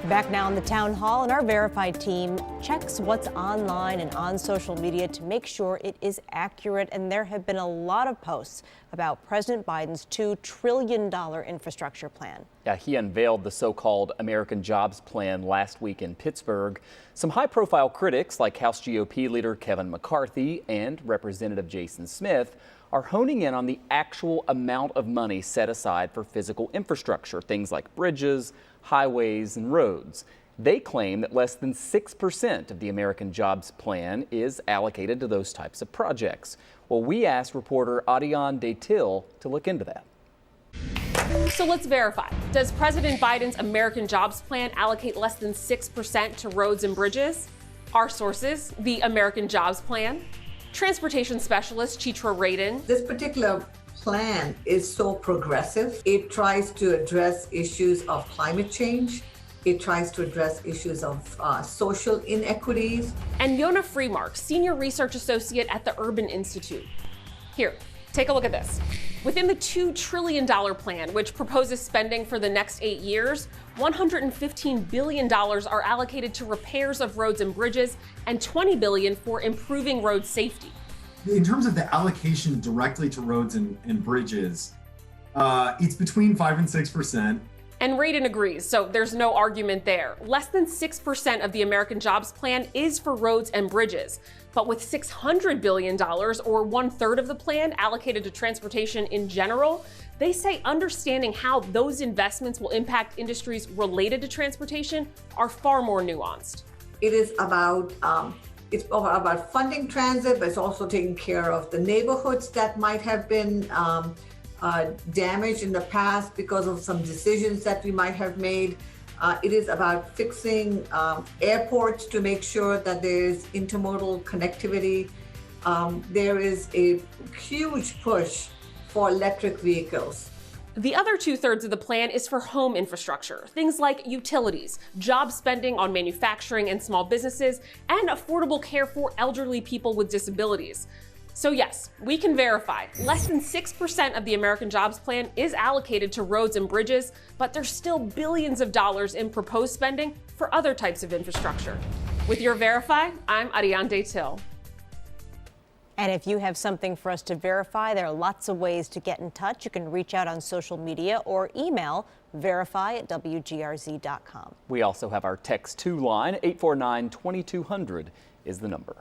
Back now in the town hall, and our verified team checks what's online and on social media to make sure it is accurate. And there have been a lot of posts about President Biden's $2 trillion infrastructure plan. Yeah, he unveiled the so-called American Jobs Plan last week in Pittsburgh. Some high-profile critics like House GOP leader Kevin McCarthy and Representative Jason Smith are honing in on the actual amount of money set aside for physical infrastructure, things like bridges, highways, and roads. They claim that less than 6% of the American Jobs Plan is allocated to those types of projects. Well, we asked reporter Adiane Detil to look into that. So let's verify. Does President Biden's American Jobs Plan allocate less than 6% to roads and bridges? Our sources, the American Jobs Plan. Transportation specialist Chitra Radin. This particular plan is so progressive. It tries to address issues of climate change. It tries to address issues of social inequities. And Yona Freemark, senior research associate at the Urban Institute. Here, take a look at this. Within the $2 trillion plan, which proposes spending for the next 8 years, $115 billion are allocated to repairs of roads and bridges and $20 billion for improving road safety. In terms of the allocation directly to roads and bridges, it's between 5 and 6%. And Radin agrees, so there's no argument there. Less than 6% of the American Jobs Plan is for roads and bridges. But with $600 billion, or 1/3 of the plan, allocated to transportation in general, they say understanding how those investments will impact industries related to transportation are far more nuanced. It is about funding transit, but it's also taking care of the neighborhoods that might have been damaged in the past because of some decisions that we might have made. It is about fixing airports to make sure that there's intermodal connectivity. There is a huge push for electric vehicles. The other 2/3 of the plan is for home infrastructure, things like utilities, job spending on manufacturing and small businesses, and affordable care for elderly people with disabilities. So yes, we can verify less than 6% of the American Jobs Plan is allocated to roads and bridges, but there's still billions of dollars in proposed spending for other types of infrastructure. With your Verify, I'm Adiane Detil. And if you have something for us to verify, there are lots of ways to get in touch. You can reach out on social media or email verify@WGRZ.com. We also have our text 2 line, 849-2200 is the number.